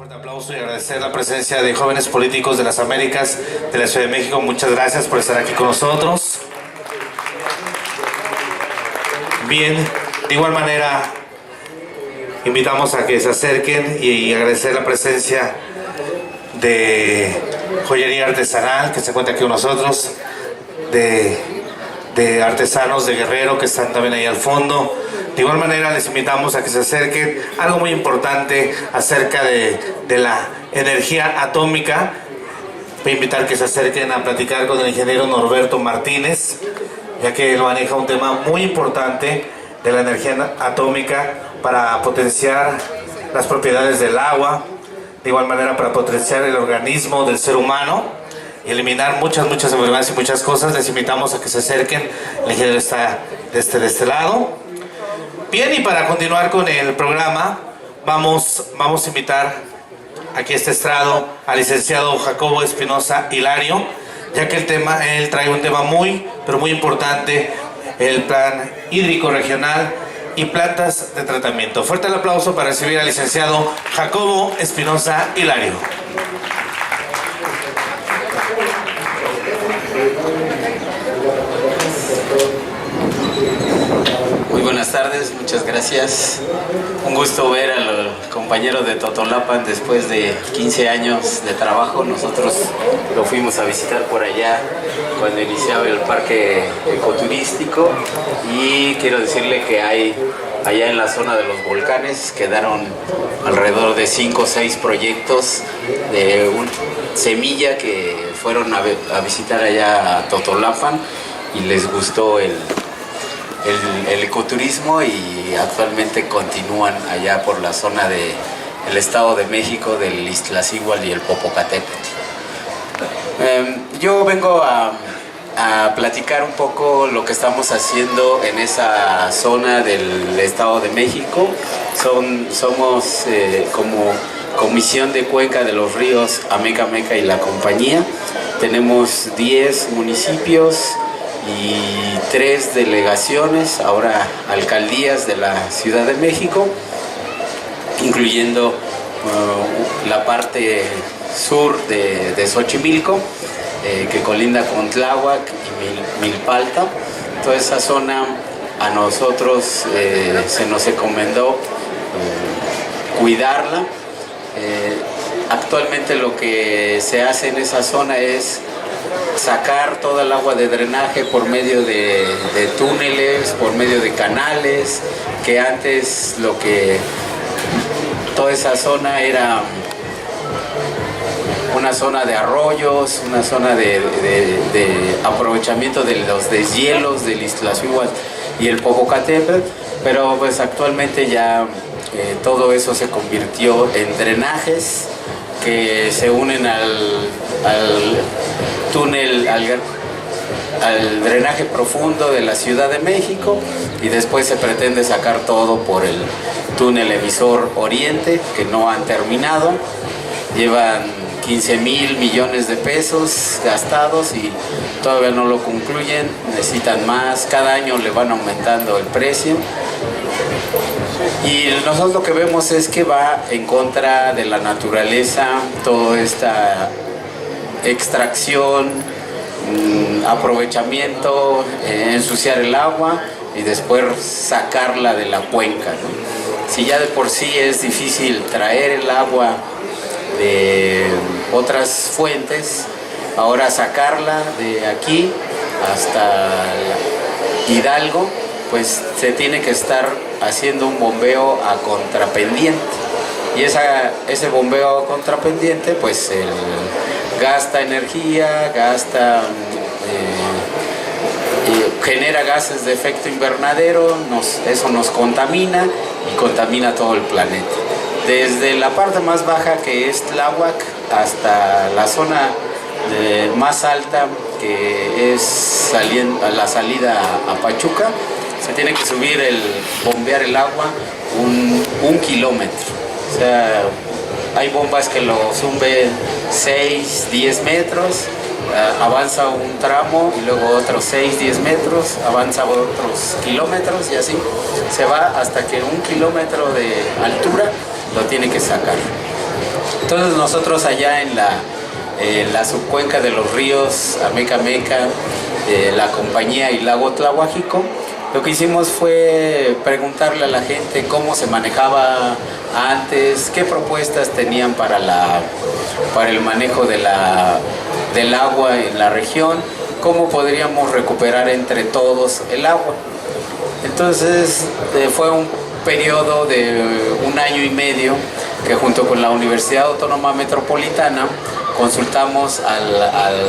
fuerte aplauso y agradecer la presencia de jóvenes políticos de las Américas de la Ciudad de México. Muchas gracias por estar aquí con nosotros. Bien, de igual manera invitamos a que se acerquen y agradecer la presencia de Joyería Artesanal que se encuentra aquí con nosotros, de artesanos de Guerrero que están también ahí al fondo. De igual manera les invitamos a que se acerquen. Algo muy importante acerca de la energía atómica. Voy a invitar que se acerquen a platicar con el ingeniero Norberto Martínez, ya que él maneja un tema muy importante de la energía atómica para potenciar las propiedades del agua, de igual manera para potenciar el organismo del ser humano y eliminar muchas enfermedades y muchas cosas. Les invitamos a que se acerquen. El ingeniero está de este lado. Bien, y para continuar con el programa, vamos a invitar aquí a este estrado al licenciado Jacobo Espinosa Hilario, ya que él trae un tema muy importante, el plan hídrico regional y plantas de tratamiento. Fuerte el aplauso para recibir al licenciado Jacobo Espinosa Hilario. Muy buenas tardes, muchas gracias. Un gusto ver al compañero de Totolapan después de 15 años de trabajo. Nosotros lo fuimos a visitar por allá cuando iniciaba el parque ecoturístico, y quiero decirle que hay allá en la zona de los volcanes quedaron alrededor de 5 o 6 proyectos de semilla que fueron a visitar allá a Totolapan y les gustó el ecoturismo, y actualmente continúan allá por la zona del Estado de México, del Iztaccíhuatl y el Popocatépetl. Yo vengo a platicar un poco lo que estamos haciendo en esa zona del Estado de México. Somos como Comisión de Cuenca de los Ríos Ameca Meca y la compañía. Tenemos 10 municipios y 3 delegaciones, ahora alcaldías de la Ciudad de México, incluyendo la parte sur de Xochimilco, que colinda con Tláhuac y Milpalta. Toda esa zona a nosotros se nos encomendó cuidarla. Actualmente lo que se hace en esa zona es sacar toda el agua de drenaje por medio de túneles, por medio de canales, que antes toda esa zona era una zona de arroyos, una zona de aprovechamiento de los deshielos del Iztaccíhuatl y el Popocatépetl, pero pues actualmente ya todo eso se convirtió en drenajes que se unen al túnel, al drenaje profundo de la Ciudad de México, y después se pretende sacar todo por el túnel emisor oriente, que no han terminado. Llevan 15,000 millones de pesos gastados y todavía no lo concluyen, necesitan más, cada año le van aumentando el precio. Y nosotros lo que vemos es que va en contra de la naturaleza, toda esta extracción, aprovechamiento, ensuciar el agua y después sacarla de la cuenca, ¿no? Si ya de por sí es difícil traer el agua de otras fuentes, ahora sacarla de aquí hasta Hidalgo, pues se tiene que estar haciendo un bombeo a contrapendiente, y ese bombeo a contrapendiente pues gasta energía, genera gases de efecto invernadero, eso nos contamina y contamina todo el planeta. Desde la parte más baja, que es Tláhuac, hasta la zona más alta, que es la salida a Pachuca, se tiene que bombear el agua un kilómetro. O sea, hay bombas que lo zumben 6, 10 metros, avanza un tramo y luego otros 6, 10 metros, avanza otros kilómetros, y así se va hasta que 1 kilómetro de altura lo tiene que sacar. Entonces nosotros allá en la subcuenca de los ríos Amecameca, la Compañía y Lago Tlahuajico, lo que hicimos fue preguntarle a la gente cómo se manejaba antes, qué propuestas tenían para el manejo del agua en la región, cómo podríamos recuperar entre todos el agua. Entonces fue un periodo de 1 año y medio que junto con la Universidad Autónoma Metropolitana consultamos a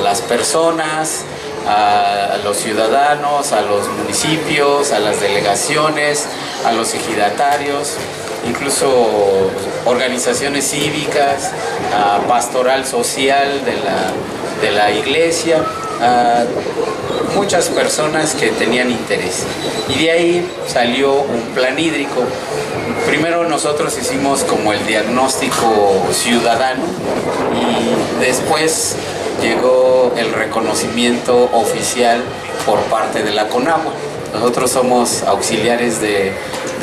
las personas, a los ciudadanos, a los municipios, a las delegaciones, a los ejidatarios, incluso organizaciones cívicas, a pastoral social de la iglesia, a muchas personas que tenían interés. Y de ahí salió un plan hídrico. Primero nosotros hicimos como el diagnóstico ciudadano y después llegó el reconocimiento oficial por parte de la CONAGUA. Nosotros somos auxiliares de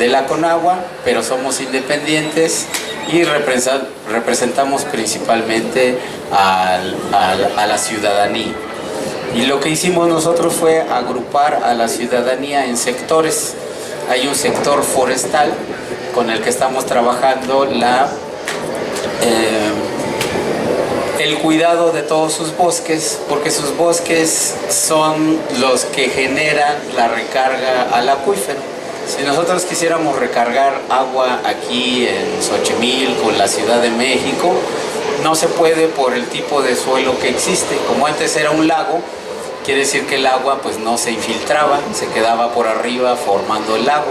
la CONAGUA, pero somos independientes y representamos principalmente a la ciudadanía. Y lo que hicimos nosotros fue agrupar a la ciudadanía en sectores. Hay un sector forestal con el que estamos trabajando el cuidado de todos sus bosques, porque sus bosques son los que generan la recarga al acuífero. Si nosotros quisiéramos recargar agua aquí en Xochimilco, en la Ciudad de México, no se puede por el tipo de suelo que existe. Como antes era un lago, quiere decir que el agua pues no se infiltraba, se quedaba por arriba formando el lago.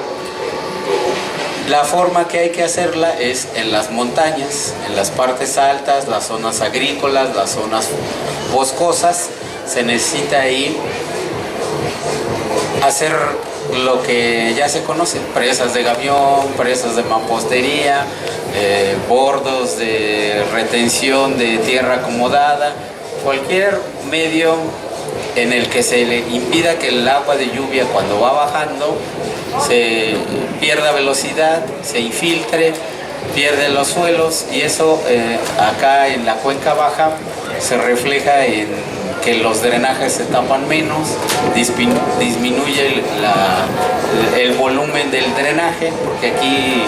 La forma que hay que hacerla es en las montañas, en las partes altas, las zonas agrícolas, las zonas boscosas. Se necesita ahí hacer lo que ya se conoce: presas de gavión, presas de mampostería, bordos de retención de tierra acomodada, cualquier medio en el que se le impida que el agua de lluvia, cuando va bajando, se pierda velocidad, se infiltre, pierde los suelos, y eso acá en la cuenca baja se refleja en que los drenajes se tapan menos, disminuye el volumen del drenaje, porque aquí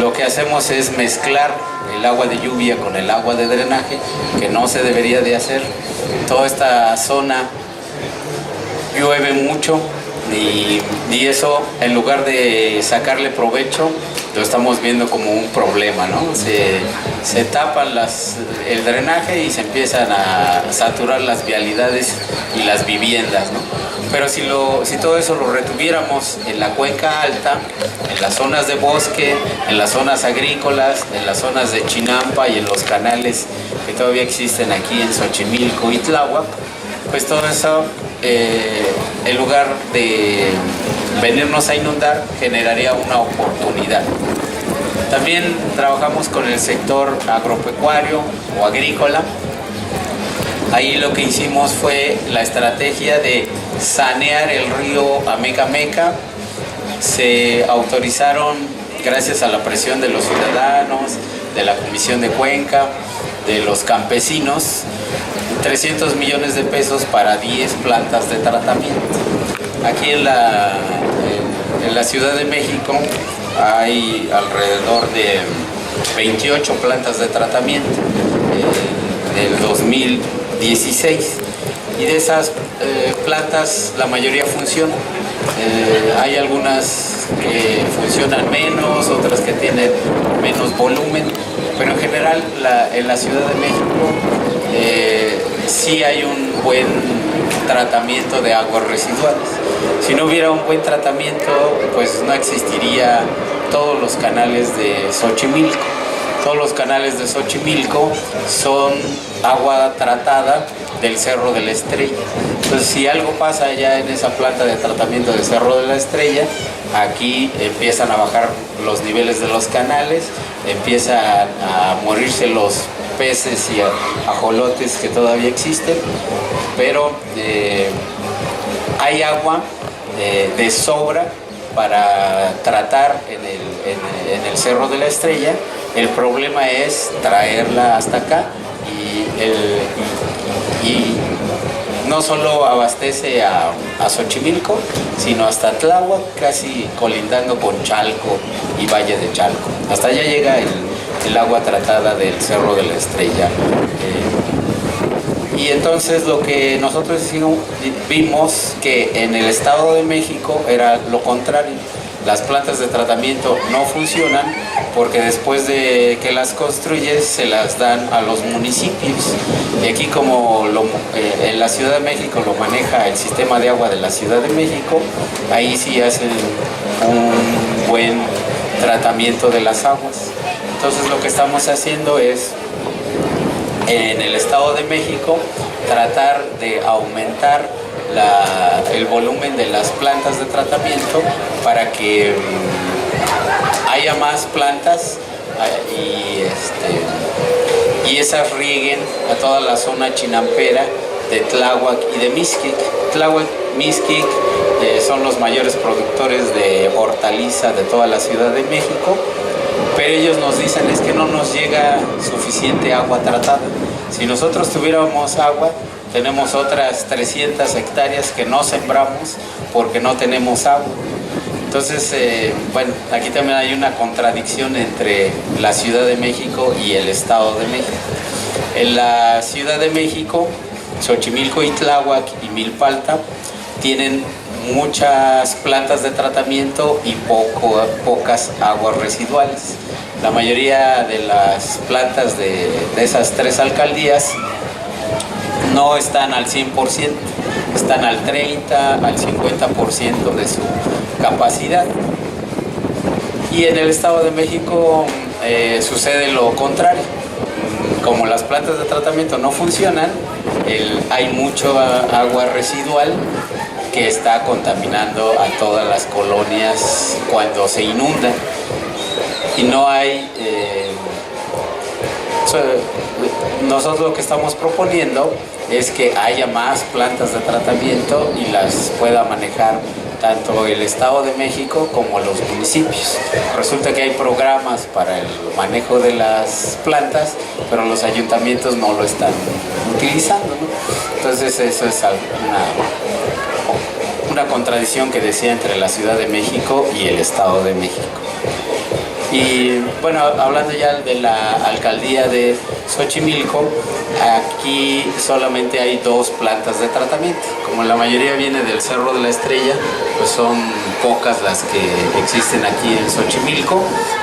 lo que hacemos es mezclar el agua de lluvia con el agua de drenaje, que no se debería de hacer. Toda esta zona llueve mucho y eso, en lugar de sacarle provecho, lo estamos viendo como un problema, ¿no? Se tapan el drenaje y se empiezan a saturar las vialidades y las viviendas, ¿no? Pero si todo eso lo retuviéramos en la cuenca alta, en las zonas de bosque, en las zonas agrícolas, en las zonas de Chinampa y en los canales que todavía existen aquí en Xochimilco y Tláhuac, pues todo eso, en lugar de venirnos a inundar, generaría una oportunidad. También trabajamos con el sector agropecuario o agrícola. Ahí lo que hicimos fue la estrategia de sanear el río Amecameca. Se autorizaron, gracias a la presión de los ciudadanos, de la Comisión de Cuenca, de los campesinos, 300 millones de pesos para 10 plantas de tratamiento. Aquí en la Ciudad de México hay alrededor de 28 plantas de tratamiento del 2016, y de esas plantas la mayoría funcionan. Hay algunas que funcionan menos, otras que tienen menos volumen, pero en general en la Ciudad de México sí hay un buen tratamiento de aguas residuales. Si no hubiera un buen tratamiento, pues no existiría todos los canales de Xochimilco. Todos los canales de Xochimilco son agua tratada del Cerro de la Estrella. Entonces, si algo pasa allá en esa planta de tratamiento del Cerro de la Estrella, aquí empiezan a bajar los niveles de los canales, empiezan a morirse los peces y ajolotes que todavía existen, pero hay agua de sobra para tratar en el Cerro de la Estrella. El problema es traerla hasta acá y no solo abastece a Xochimilco, sino hasta Tláhuac, casi colindando con Chalco y Valle de Chalco. Hasta allá llega el agua tratada del Cerro de la Estrella. Y entonces lo que nosotros vimos que en el Estado de México era lo contrario. Las plantas de tratamiento no funcionan porque después de que las construyes se las dan a los municipios. Y aquí como en la Ciudad de México lo maneja el sistema de agua de la Ciudad de México, ahí sí hacen un buen tratamiento de las aguas. Entonces lo que estamos haciendo es, en el Estado de México, tratar de aumentar el volumen de las plantas de tratamiento para que haya más plantas y esas rieguen a toda la zona chinampera de Tláhuac y de Mixquic. Tláhuac, Mixquic son los mayores productores de hortaliza de toda la Ciudad de México, pero ellos nos dicen es que no nos llega suficiente agua tratada. Si nosotros tuviéramos agua, tenemos otras 300 hectáreas que no sembramos porque no tenemos agua. Entonces, bueno, aquí también hay una contradicción entre la Ciudad de México y el Estado de México. En la Ciudad de México, Xochimilco y Tláhuac y Milpalta tienen muchas plantas de tratamiento y pocas aguas residuales. La mayoría de las plantas de esas tres alcaldías no están al 100%, están al 30, al 50% de su capacidad. Y en el Estado de México sucede lo contrario. Como las plantas de tratamiento no funcionan, hay mucho agua residual que está contaminando a todas las colonias cuando se inundan. Y no hay... nosotros lo que estamos proponiendo es que haya más plantas de tratamiento y las pueda manejar tanto el Estado de México como los municipios. Resulta que hay programas para el manejo de las plantas, pero los ayuntamientos no lo están utilizando, ¿no? Entonces eso es una contradicción que decía entre la Ciudad de México y el Estado de México. Y bueno, hablando ya de la alcaldía de Xochimilco, aquí solamente hay 2 plantas de tratamiento. Como la mayoría viene del Cerro de la Estrella, pues son pocas las que existen aquí en Xochimilco,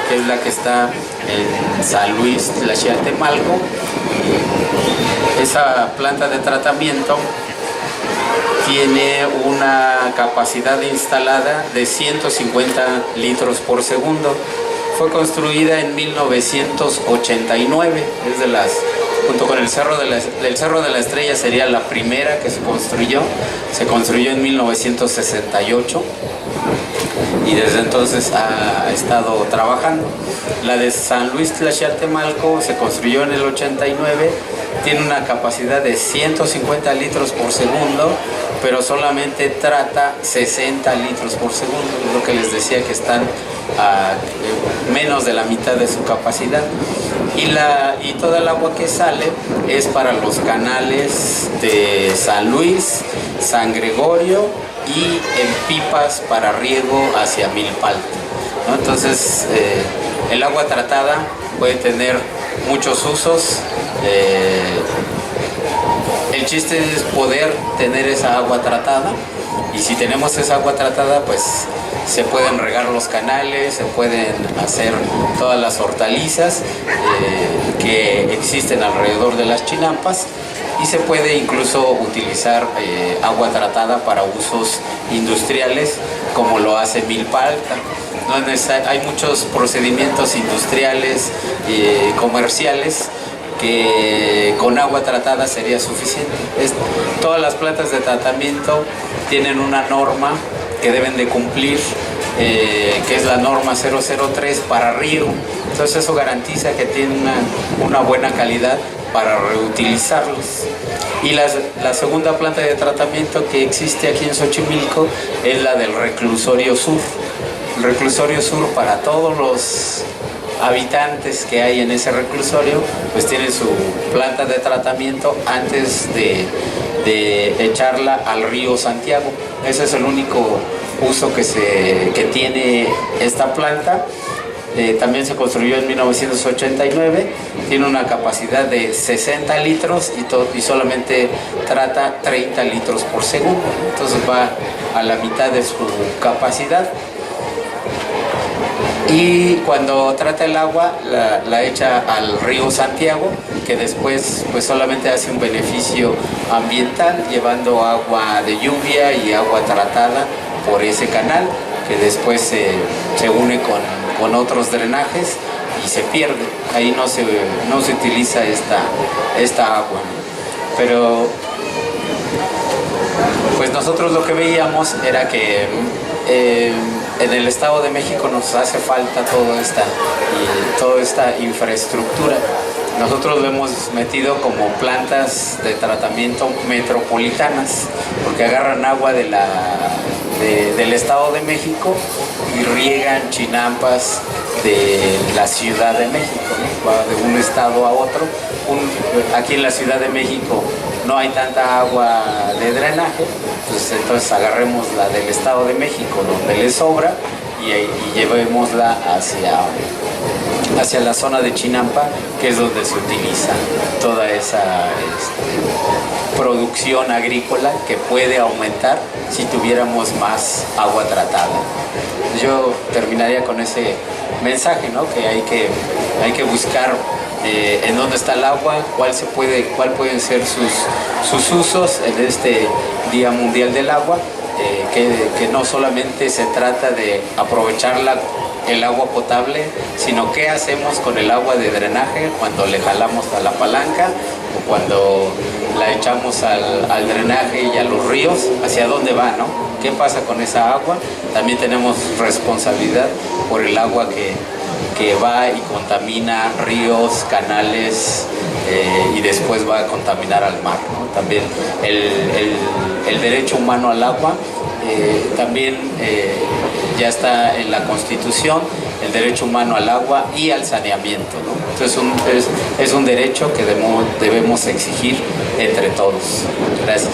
que es la que está en San Luis Tlaxialtemalco. Esa planta de tratamiento tiene una capacidad instalada de 150 litros por segundo. Fue construida en 1989, es junto con el Cerro de la Estrella sería la primera que se construyó en 1968 y desde entonces ha estado trabajando. La de San Luis Tlaxialtemalco se construyó en el 89, tiene una capacidad de 150 litros por segundo, pero solamente trata 60 litros por segundo, es lo que les decía que están a menos de la mitad de su capacidad. Y toda el agua que sale es para los canales de San Luis, San Gregorio y en pipas para riego hacia Milpalta, ¿no? Entonces el agua tratada puede tener muchos usos. El chiste es poder tener esa agua tratada, y si tenemos esa agua tratada, pues se pueden regar los canales, se pueden hacer todas las hortalizas que existen alrededor de las chinampas, y se puede incluso utilizar agua tratada para usos industriales, como lo hace Milpalta. Hay muchos procedimientos industriales y comerciales que con agua tratada sería suficiente. Todas las plantas de tratamiento tienen una norma que deben de cumplir, que es la norma 003 para riego. Entonces eso garantiza que tienen una buena calidad para reutilizarlos. Y la segunda planta de tratamiento que existe aquí en Xochimilco es la del Reclusorio Sur. El reclusorio sur, para todos los habitantes que hay en ese reclusorio, pues tienen su planta de tratamiento antes de echarla al río Santiago. Ese es el único uso que tiene esta planta. También se construyó en 1989, tiene una capacidad de 60 litros y solamente trata 30 litros por segundo, entonces va a la mitad de su capacidad. Y cuando trata el agua la echa al río Santiago, que después pues solamente hace un beneficio ambiental, llevando agua de lluvia y agua tratada por ese canal, que después se une con otros drenajes y se pierde. Ahí no se utiliza esta agua. Pero pues nosotros lo que veíamos era que en el Estado de México nos hace falta toda esta infraestructura. Nosotros lo hemos metido como plantas de tratamiento metropolitanas, porque agarran agua del Estado de México y riegan chinampas de la Ciudad de México, ¿no? Va de un estado a otro. Aquí en la Ciudad de México no hay tanta agua de drenaje, entonces agarremos la del Estado de México donde le sobra y llevémosla hacia la zona de Chinampa, que es donde se utiliza toda esa producción agrícola que puede aumentar si tuviéramos más agua tratada. Yo terminaría con ese mensaje, ¿no? Que hay que buscar en dónde está el agua, cuál pueden ser sus usos en este Día Mundial del Agua, que no solamente se trata de aprovechar el agua potable, sino qué hacemos con el agua de drenaje cuando le jalamos a la palanca o cuando la echamos al drenaje y a los ríos, hacia dónde va, ¿no? ¿Qué pasa con esa agua? También tenemos responsabilidad por el agua que va y contamina ríos, canales y después va a contaminar al mar, ¿no? También el derecho humano al agua también ya está en la Constitución, el derecho humano al agua y al saneamiento, ¿no? Entonces es un derecho que debemos exigir entre todos. Gracias.